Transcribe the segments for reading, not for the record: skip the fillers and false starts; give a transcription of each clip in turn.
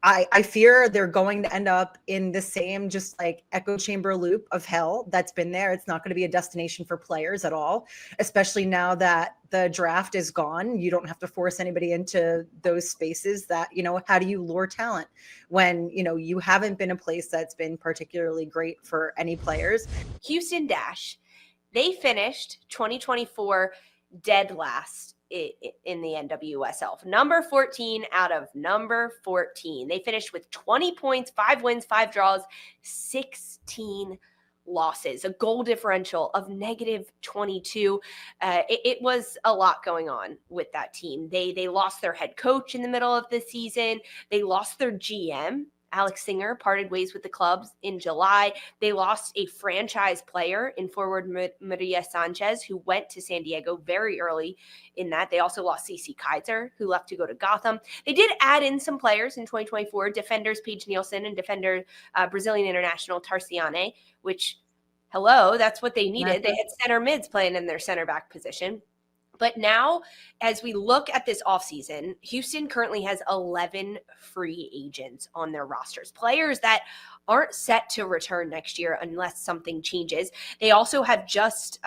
I fear they're going to end up in the same just like echo chamber loop of hell that's been there. It's not going to be a destination for players at all, especially now that the draft is gone. You don't have to force anybody into those spaces that, how do you lure talent when, you haven't been a place that's been particularly great for any players? Houston Dash, they finished 2024 dead last in the NWSL. Number 14 out of number 14. They finished with 20 points, 5 wins, 5 draws, 16 losses, a goal differential of -22. It was a lot going on with that team. They lost their head coach in the middle of the season. They lost their GM. Alex Singer parted ways with the clubs in July. They lost a franchise player in forward Maria Sanchez, who went to San Diego very early in that. They also lost CC Kaiser, who left to go to Gotham. They did add in some players in 2024, defenders Paige Nielsen and defender Brazilian international Tarciane, which, hello, that's what they needed. They had center mids playing in their center back position. But now, as we look at this offseason, Houston currently has 11 free agents on their rosters, players that aren't set to return next year unless something changes. They also have just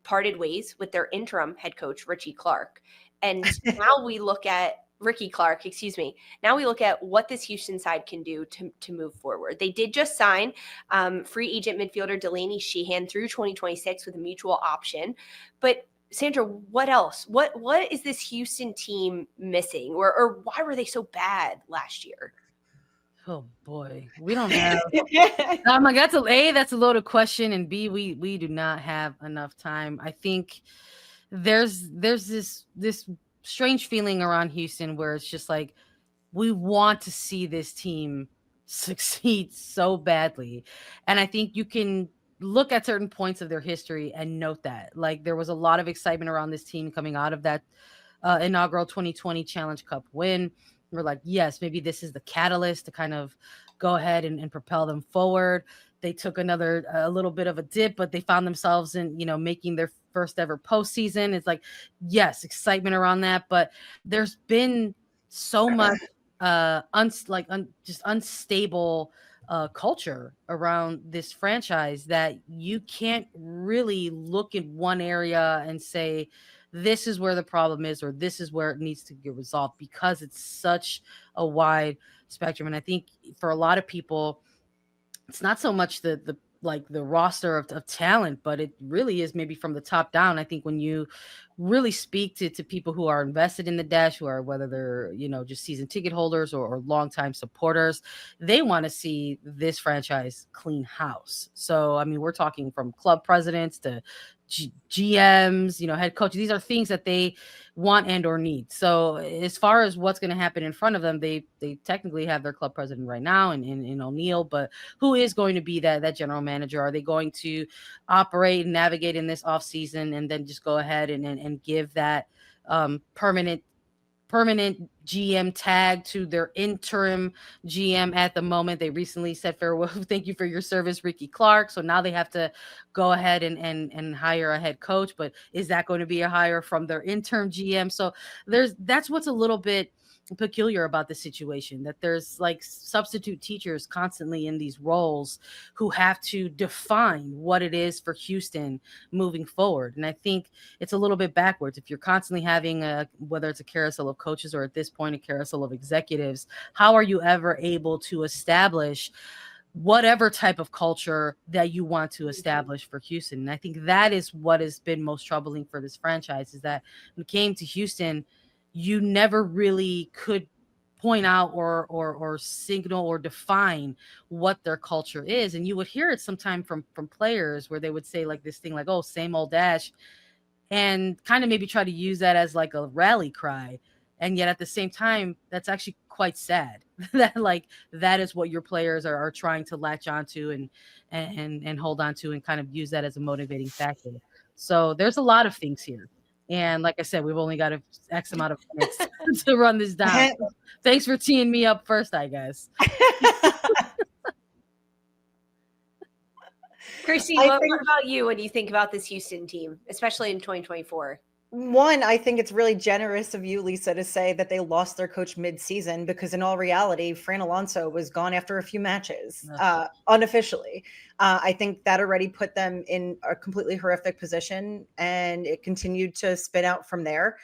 parted ways with their interim head coach, Ricky Clark. And now we look at Ricky Clark, Now we look at what this Houston side can do to move forward. They did just sign free agent midfielder Delaney Sheehan through 2026 with a mutual option. But Sandra, what else? What is this Houston team missing, or why were they so bad last year? Oh boy, we don't have. I'm like, that's a loaded question, and B, we do not have enough time. I think there's this strange feeling around Houston where it's just like, we want to see this team succeed so badly. And I think you can look at certain points of their history and note that, like, there was a lot of excitement around this team coming out of that inaugural 2020 Challenge Cup win. We're like, yes, maybe this is the catalyst to kind of go ahead and propel them forward. They took a little bit of a dip, but they found themselves in, making their first ever postseason. It's like, yes, excitement around that, but there's been so much just unstable culture around this franchise that you can't really look in one area and say, this is where the problem is, or this is where it needs to get resolved, because it's such a wide spectrum. And I think for a lot of people, it's not so much the roster of talent, but it really is maybe from the top down. I think when you really speak to people who are invested in the Dash, who are, whether they're, just season ticket holders or longtime supporters, they want to see this franchise clean house. So, I mean, we're talking from club presidents to GMs, head coach. These are things that they want and or need. So as far as what's going to happen in front of them, they technically have their club president right now in O'Neill, but who is going to be that general manager? Are they going to operate and navigate in this offseason and then just go ahead and give that permanent GM tag to their interim GM at the moment? They recently said farewell. Thank you for your service, Ricky Clark. So now they have to go ahead and hire a head coach. But is that going to be a hire from their interim GM? So that's what's a little bit peculiar about the situation, that there's like substitute teachers constantly in these roles who have to define what it is for Houston moving forward. And I think it's a little bit backwards. If you're constantly having whether it's a carousel of coaches or at this point a carousel of executives, how are you ever able to establish whatever type of culture that you want to establish for Houston? And I think that is what has been most troubling for this franchise, is that when it came to Houston, you never really could point out or signal or define what their culture is. And you would hear it sometime from players where they would say like this thing like, oh, same old Dash, and kind of maybe try to use that as like a rally cry. And yet at the same time, that's actually quite sad that like that is what your players are trying to latch onto and hold on to and kind of use that as a motivating factor. So there's a lot of things here. And like I said, we've only got X amount of minutes to run this down. So thanks for teeing me up first, I guess. Christine, what about you when you think about this Houston team, especially in 2024? One, I think it's really generous of you, Lisa, to say that they lost their coach mid-season, because in all reality, Fran Alonso was gone after a few matches, unofficially. I think that already put them in a completely horrific position, and it continued to spin out from there.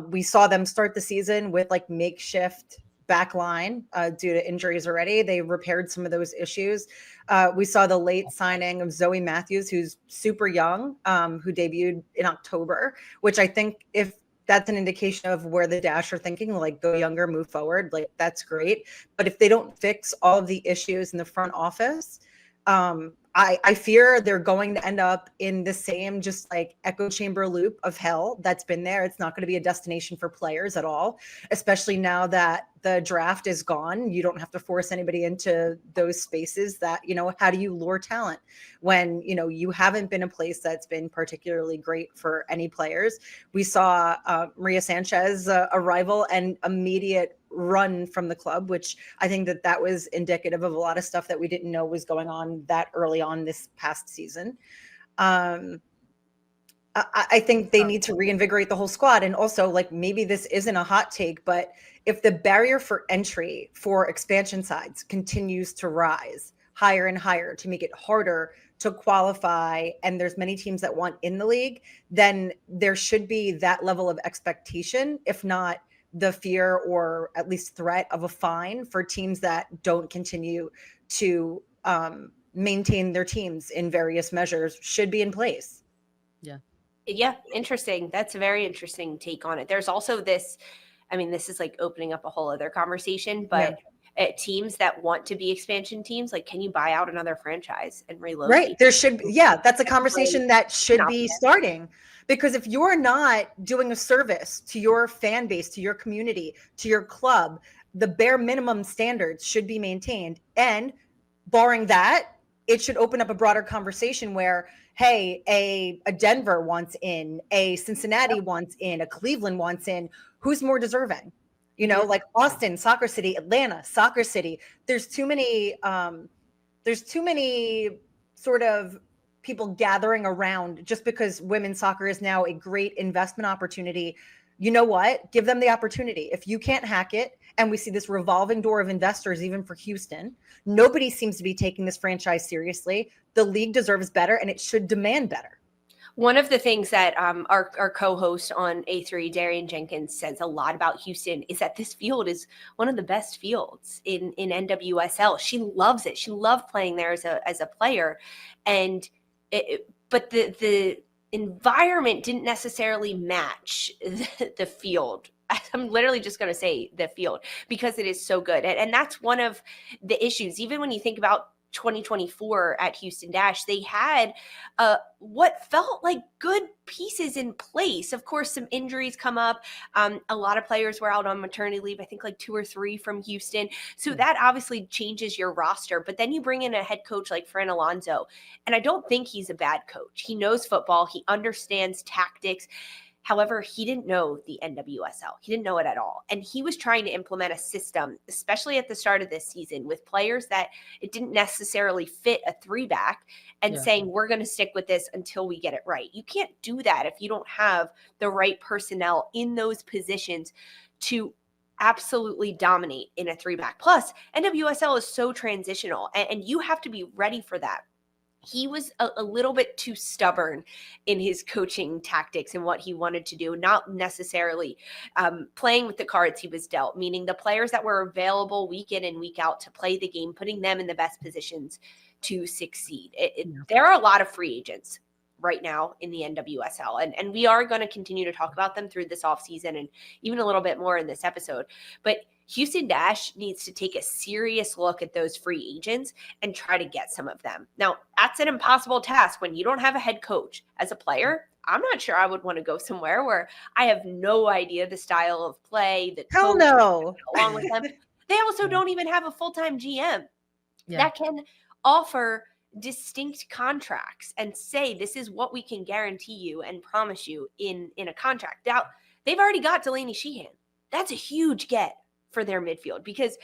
We saw them start the season with like makeshift back line due to injuries already. They repaired some of those issues. We saw the late signing of Zoe Matthews, who's super young, who debuted in October, which I think, if that's an indication of where the Dash are thinking, like go younger, move forward, like that's great. But if they don't fix all of the issues in the front office, I fear they're going to end up in the same just like echo chamber loop of hell that's been there. It's not going to be a destination for players at all, especially now that the draft is gone. You don't have to force anybody into those spaces that, how do you lure talent when, you haven't been a place that's been particularly great for any players? We saw Maria Sanchez arrival and immediate run from the club, which I think that was indicative of a lot of stuff that we didn't know was going on that early on this past season. I think they need to reinvigorate the whole squad. And also, like, maybe this isn't a hot take, but if the barrier for entry for expansion sides continues to rise higher and higher to make it harder to qualify, and there's many teams that want in the league, then there should be that level of expectation, if not the fear or at least threat of a fine for teams that don't continue to maintain their teams in various measures should be in place. Yeah, interesting. That's a very interesting take on it. There's also this, this is like opening up a whole other conversation, but teams that want to be expansion teams, like, can you buy out another franchise and relocate? Right. There should be, that's a conversation that should be starting. Because if you're not doing a service to your fan base, to your community, to your club, the bare minimum standards should be maintained. And barring that, it should open up a broader conversation where, hey, a Denver wants in, a Cincinnati wants in, a Cleveland wants in. Who's more deserving? Like Austin, Soccer City, Atlanta, Soccer City. There's too many sort of people gathering around just because women's soccer is now a great investment opportunity. You know what? Give them the opportunity. If you can't hack it, and we see this revolving door of investors, even for Houston, nobody seems to be taking this franchise seriously. The league deserves better, and it should demand better. One of the things that our co-host on A3, Darian Jenkins, says a lot about Houston is that this field is one of the best fields in NWSL. She loves it. She loved playing there as a player, but the environment didn't necessarily match the field. I'm literally just going to say the field because it is so good, and that's one of the issues. Even when you think about 2024 at Houston Dash, they had what felt like good pieces in place. Of course, some injuries come up. A lot of players were out on maternity leave, I think like 2 or 3 from Houston. So that obviously changes your roster. But then you bring in a head coach like Fran Alonso, and I don't think he's a bad coach. He knows football. He understands tactics. However, he didn't know the NWSL. He didn't know it at all. And he was trying to implement a system, especially at the start of this season, with players that it didn't necessarily fit a 3-back and saying, we're going to stick with this until we get it right. You can't do that if you don't have the right personnel in those positions to absolutely dominate in a 3-back. Plus, NWSL is so transitional, and you have to be ready for that. He was a little bit too stubborn in his coaching tactics and what he wanted to do, not necessarily playing with the cards he was dealt, meaning the players that were available week in and week out to play the game, putting them in the best positions to succeed. There are a lot of free agents right now in the NWSL, and we are going to continue to talk about them through this offseason and even a little bit more in this episode. But Houston Dash needs to take a serious look at those free agents and try to get some of them. Now, that's an impossible task when you don't have a head coach. As a player, I'm not sure I would want to go somewhere where I have no idea the style of play, the Hell no. along with them. They also don't even have a full-time GM that can offer distinct contracts and say, this is what we can guarantee you and promise you in a contract. Now, they've already got Delaney Sheehan. That's a huge get for their midfield, because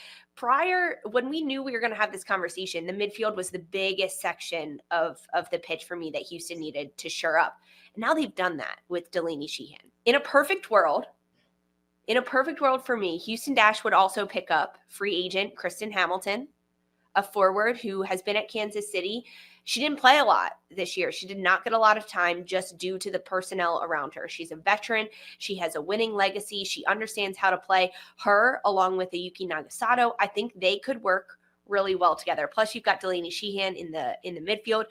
when we knew we were going to have this conversation, the midfield was the biggest section of the pitch for me that Houston needed to shore up. And now they've done that with Delaney Sheehan. In a perfect world for me, Houston Dash would also pick up free agent Kristen Hamilton, a forward who has been at Kansas City. She didn't play a lot this year. She did not get a lot of time just due to the personnel around her. She's a veteran. She has a winning legacy. She understands how to play. Her, along with a Yuki Nagasato, I think they could work really well together. Plus, you've got Delaney Sheehan in the midfield.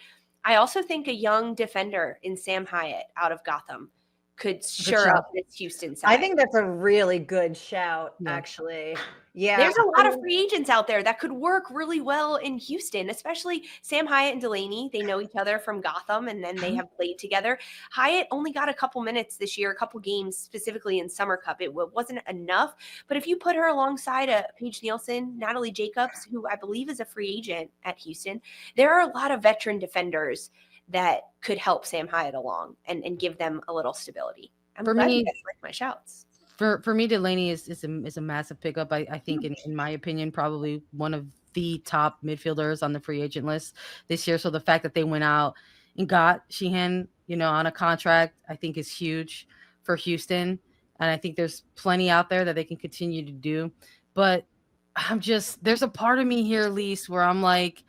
I also think a young defender in Sam Hyatt out of Gotham could shore up this Houston side. I think that's a really good shout, actually. Yeah. There's a lot of free agents out there that could work really well in Houston, especially Sam Hyatt and Delaney. They know each other from Gotham, and then they have played together. Hyatt only got a couple minutes this year, a couple games specifically in Summer Cup. It wasn't enough. But if you put her alongside Paige Nielsen, Natalie Jacobs, who I believe is a free agent at Houston, there are a lot of veteran defenders that could help Sam Hyatt along and give them a little stability. I'm glad you guys like my shouts. For me, Delaney is a massive pickup. I think, in my opinion, probably one of the top midfielders on the free agent list this year. So the fact that they went out and got Sheehan, on a contract, I think is huge for Houston. And I think there's plenty out there that they can continue to do. But there's a part of me here, Lise, where I'm like,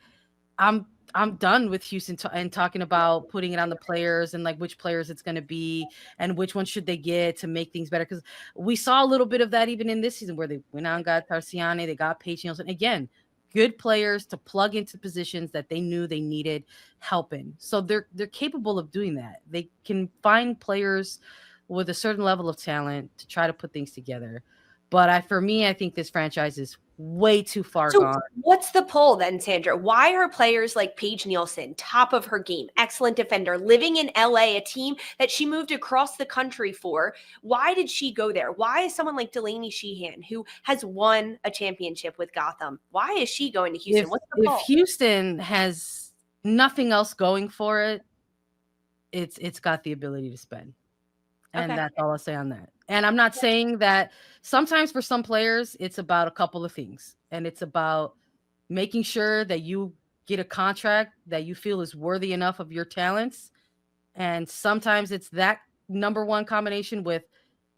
I'm done with Houston and talking about putting it on the players and like which players it's going to be and which ones should they get to make things better. Because we saw a little bit of that even in this season where they went out and got Tarciani, they got Paige Nielsen. Again, good players to plug into positions that they knew they needed help in. So they're capable of doing that. They can find players with a certain level of talent to try to put things together. But for me, I think this franchise is way too far gone. What's the pull then, Sandra? Why are players like Paige Nielsen, top of her game, excellent defender, living in LA, a team that she moved across the country for? Why did she go there? Why is someone like Delaney Sheehan, who has won a championship with Gotham, why is she going to Houston? What's the pull? If Houston has nothing else going for it, it's got the ability to spend. And that's all I'll say on that. And I'm not saying that sometimes for some players, it's about a couple of things. And it's about making sure that you get a contract that you feel is worthy enough of your talents. And sometimes it's that number one combination with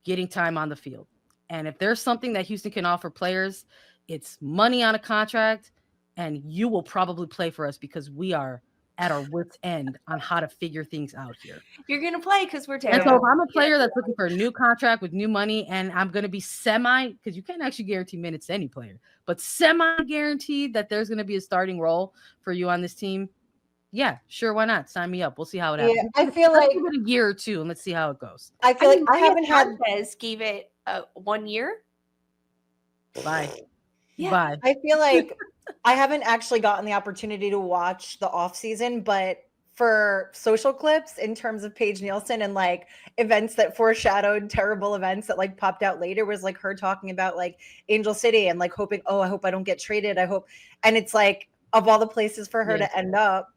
getting time on the field. And if there's something that Houston can offer players, it's money on a contract. And you will probably play for us because we are at our wits' end on how to figure things out here. You're going to play because we're terrible. And so if I'm a player that's looking for a new contract with new money and I'm going to be because you can't actually guarantee minutes to any player, but semi-guaranteed that there's going to be a starting role for you on this team, yeah, sure, why not? Sign me up. We'll see how it happens. Yeah, I feel like give it a year or two and let's see how it goes. I feel like I haven't had gave it 1 year. Bye. Yeah. Bye. I feel like I haven't actually gotten the opportunity to watch the offseason, but for social clips in terms of Paige Nielsen and like events that foreshadowed terrible events that like popped out later was like her talking about like Angel City and like hoping, I hope I don't get traded. I hope. And it's like of all the places for her to end up.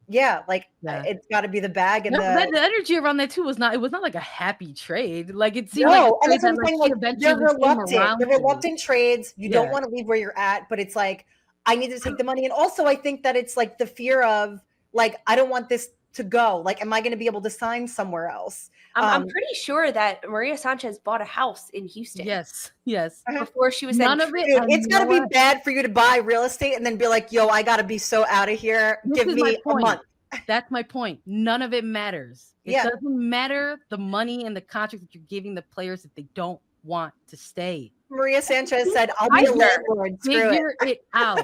Yeah. It's got to be the bag. And the energy around that too was not like a happy trade. Like it seemed and that's what I'm saying. Like they're reluctant trades. You don't want to leave where you're at, but it's like, I need to take the money. And also I think that it's like the fear of like, I don't want this to go. Like, am I going to be able to sign somewhere else? I'm pretty sure that Maria Sanchez bought a house in Houston. Yes. Before she was none of it. It's got to be bad for you to buy real estate and then be like, yo, I got to be so out of here. Give me a month. That's my point. None of it matters. It doesn't matter the money and the contract that you're giving the players if they don't want to stay. Maria Sanchez said, I'll be a landlord. Figure it out.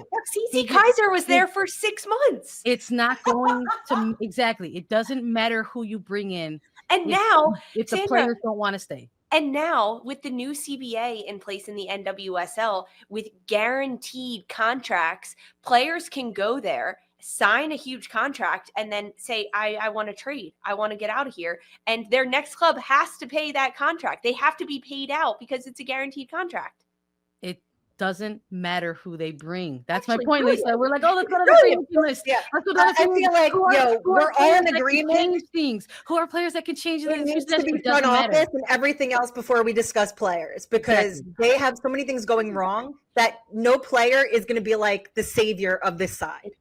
Cece Kaiser was there for 6 months. It's not going to exactly. It doesn't matter who you bring in. And now if the players don't want to stay. And now with the new CBA in place in the NWSL with guaranteed contracts, players can go there, sign a huge contract, and then say, I want to trade. I want to get out of here. And their next club has to pay that contract. They have to be paid out because it's a guaranteed contract. It doesn't matter who they bring. That's my point, Lisa. We're like, let's go to the free list. Yeah. I feel like, we're all in agreement. Change things. Who are players that can change things? It needs to be front office and everything else before we discuss players because they have so many things going wrong that no player is going to be like the savior of this side.